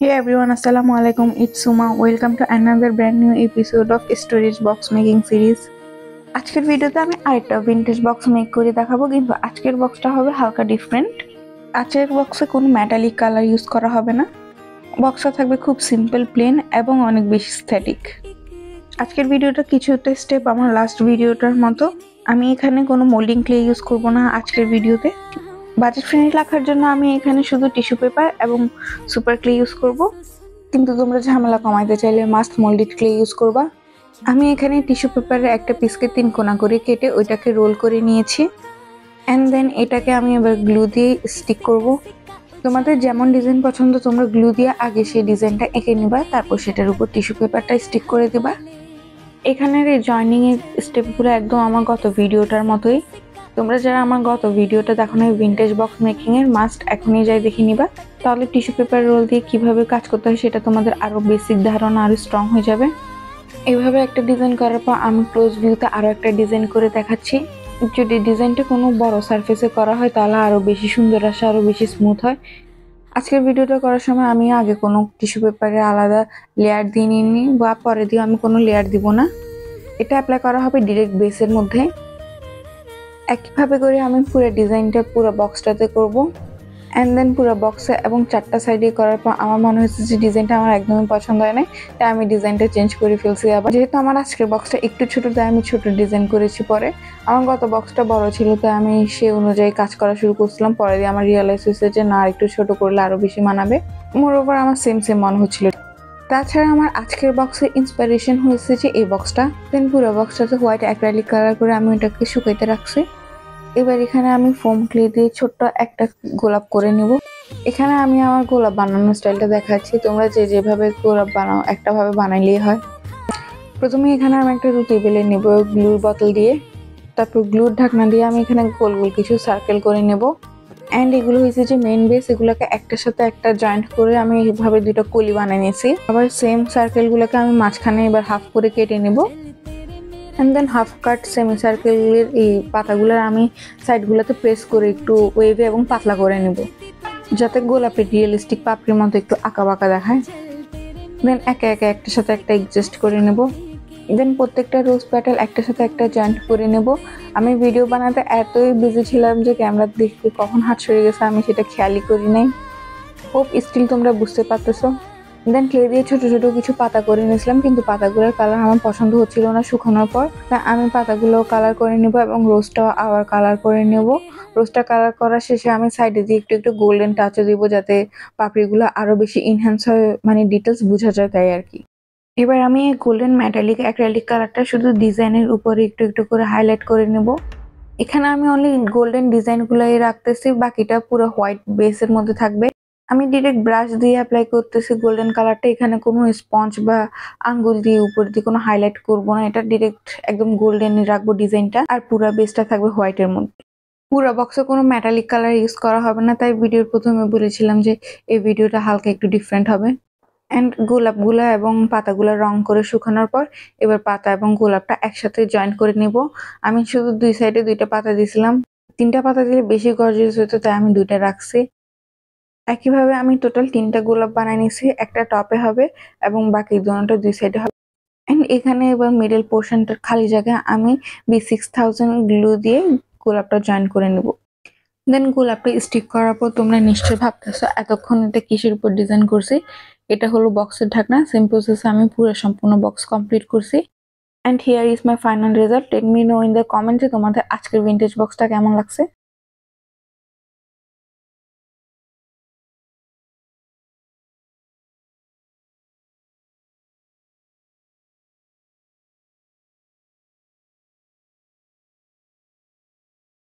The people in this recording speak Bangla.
Hey everyone, Assalamu alaikum. It's Suma. Welcome to another brand new episode of Storage Box Making Series. আজকের ভিডিওতে আমি আরেকটা ভিন্টেজ বক্স মেক করে দেখাবো, কিন্তু আজকের বক্সটা হবে হালকা ডিফারেন্ট। আজকের বক্সে কোনো মেটালিক কালার ইউজ করা হবে না। বক্সটা থাকবে খুব সিম্পল, প্লেন এবং অনেক বেশি স্থেটিক। আজকের ভিডিওটা কিছুটা স্টেপ আমার লাস্ট ভিডিওটার মতো। আমি এখানে কোনো মোল্ডিং ক্লে ইউজ করব না আজকের ভিডিওতে। বাজেট ফ্রেন্ডলি রাখার জন্য আমি এখানে শুধু টিস্যু পেপার এবং সুপার ক্লে ইউজ করব, কিন্তু তোমরা ঝামেলা কমাইতে চাইলে মাস্ট মোল্ডেড ক্লে ইউজ করবা। আমি এখানে টিস্যু পেপারের একটা পিসকে 3 কোনা করে কেটে ওইটাকে রোল করে নিয়েছি। অ্যান্ড দেন এটাকে আমি এবার গ্লু দিয়ে স্টিক করব। তোমাদের যেমন ডিজাইন পছন্দ তোমরা গ্লু দিয়ে আগে সেই ডিজাইনটা এঁকে নিবা, তারপর সেটার উপর টিস্যু পেপারটা স্টিক করে দিবা। এখানের এই জয়েনিং এর স্টেপগুলো একদম আমার গত ভিডিওটার মতোই। তোমরা যারা আমার গত ভিডিওটা দেখো না ভিন্টেজ বক্স মেকিং এর, মাস্ট এখনই যাই দেখে নিবা। তাহলে টিস্যু পেপার রোল দিয়ে কিভাবে কাজ করতে হয় সেটা তোমাদের আরো বেসিক ধারণা আরো স্ট্রং হয়ে যাবে। এইভাবে একটা ডিজাইন করার পর আমি ক্লোজ ভিউতে আরো একটা ডিজাইন করে দেখাচ্ছি। যদি ডিজাইনটা কোনো বড় সারফেসে করা হয় তাহলে আরো বেশি সুন্দর আসে, আরো বেশি স্মুথ হয়। আজকের ভিডিওটা করার সময় আমি আগে কোনো টিস্যু পেপারে আলাদা লেয়ার দিয়ে নিইনি, বা পরে দিয়ে আমি কোনো লেয়ার দিব না। এটা অ্যাপ্লাই করা হবে ডিরেক্ট বেসের মধ্যে। একইভাবে করে আমি পুরো ডিজাইনটা পুরো বক্সটাতে করব। অ্যান্ড দেন পুরো বক্সে এবং 4টা সাইডে করার পর আমার মনে হচ্ছে যে ডিজাইনটা আমার একদমই পছন্দ হয় না, তাই আমি ডিজাইনটা চেঞ্জ করে ফেলছি। আবার যেহেতু আমার আজকের বক্সটা একটু ছোট, তাই আমি ছোট ডিজাইন করেছি। পরে আমার গত বক্সটা বড় ছিল, তাই আমি সেই অনুযায়ী কাজ করা শুরু করছিলাম। পরে দিয়ে আমার রিয়েলাইজ হয়েছে যে না, একটু ছোট করলে আরো বেশি মানাবে। মোরওভার আমার সেম মনে হচ্ছিল। তাছাড়া আমার আজকের বক্সের ইন্সপিরেশন হয়েছে যে এই বক্সটা। দেন পুরো বক্সটাতে হোয়াইট অ্যাক্রিলিক কালার করে আমি এটাকে শুকাইতে রাখছি। এবার এখানে আমি ফোম ক্লে দিয়ে ছোট্ট একটা গোলাপ করে নেব। এখানে আমি আমার গোলাপ বানানোর স্টাইলটা দেখাচ্ছি, তোমরা যে যেভাবে গোলাপ বানাও একটা ভাবে বানাইলেই হয়। প্রথমে এখানে আমি একটা রুটি বেলে নেব গ্লুর বোতল দিয়ে। তারপর গ্লুর ঢাকনা দিয়ে আমি এখানে গোল গোল কিছু সার্কেল করে নেব। অ্যান্ড এগুলো হয়েছে যে মেইন বেস, এগুলোকে একটার সাথে একটা জয়েন্ট করে আমি এইভাবে দুটো কলি বানিয়ে নিয়েছি। আবার সেম সার্কেলগুলোকে আমি মাঝখানে এবার হাফ করে কেটে নেব। And then half cut semi সার্কেলের এই পাতাগুলোর আমি সাইডগুলোতে প্রেস করে একটু ওয়েভে এবং পাতলা করে নেব, যাতে গোলাপের রিয়েলিস্টিক পাপড়ির মতো একটু আঁকা বাঁকা দেখায়। দেন একে একে একটার সাথে একটা অ্যাডজাস্ট করে নেব। দেন প্রত্যেকটা রোজ প্যাটাল একটার সাথে একটা জয়েন্ট করে নেব। আমি ভিডিও বানাতে এতই বিজি ছিলাম যে ক্যামেরা দেখতে কখন হাত সরে গেছে আমি সেটা খেয়ালই করি নাই। হোপ স্টিল তোমরা বুঝতে পারতেছো। দেন ক্লে দিয়ে ছোট ছোট কিছু পাতা করে নিয়েছিলাম, কিন্তু পাতাগুলোর কালার আমার পছন্দ হচ্ছিল না শুকানোর পর। তাই আমি পাতাগুলো কালার করে নেব এবং রোজটাও আবার কালার করে নেব। রোজটা কালার করার শেষে আমি সাইডে দিয়ে একটু একটু গোল্ডেন টাচও দিব, যাতে পাপড়িগুলো আরো বেশি ইনহ্যান্স হয়, মানে ডিটেলস বোঝা যায় তাই আর কি। এবার আমি এই গোল্ডেন মেটালিক অ্যাক্রিলিক কালারটা শুধু ডিজাইনের উপরে একটু একটু করে হাইলাইট করে নেব। এখানে আমি অনলি গোল্ডেন ডিজাইনগুলোই রাখতেছি, বাকিটা পুরো হোয়াইট বেসের মধ্যে থাকবে। আমি ডিরেক্ট ব্রাশ দিয়ে অ্যাপ্লাই করতেছি গোল্ডেন কালারটা। এখানে কোনো স্পঞ্জ বা আঙ্গুল দিয়ে উপর দিয়ে কোনো হাইলাইট করব না, এটা ডিরেক্ট একদম গোল্ডেন রাখবো ডিজাইনটা, আর পুরো বেসটা থাকবে হোয়াইটের মধ্যে। পুরো বক্সে কোনো মেটালিক কালার ইউজ করা হবে না, তাই ভিডিওর প্রথমে বলেছিলাম যে এই ভিডিওটা হালকা একটু ডিফারেন্ট হবে। অ্যান্ড গোলাপগুলা এবং পাতাগুলা রং করে শুকানোর পর এবার পাতা এবং গোলাপটা একসাথে জয়েন্ট করে নেব। আমি শুধু দুই সাইডে 2টা পাতা দিয়েছিলাম, 3টা পাতা দিলে বেশি গর্জিয়াস হতো, তাই আমি 2টা রাখছি। একইভাবে আমি টোটাল 3টা গোলাপ বানিয়ে নিয়েছি, একটা টপে হবে এবং বাকি দুটো দুই সাইডে হবে। এন্ড এখানে এবার মিডল পোর্শনটার খালি জায়গায় আমি B6000 গ্লু দিয়ে গোলাপটা জয়েন করে নেব। দেন গোলাপটা স্টিক করার পর তোমরা নিশ্চয়ই ভাবতেছো এতক্ষণ এটা কিসের উপর ডিজাইন করছি। এটা হলো বক্সের ঢাকনা। সেম প্রসেসে আমি পুরো সম্পূর্ণ বক্স কমপ্লিট করছি। And here is my final result. Let me no in the comment যে তোমাদের আজকের ভিন্টেজ বক্সটা কেমন লাগছে।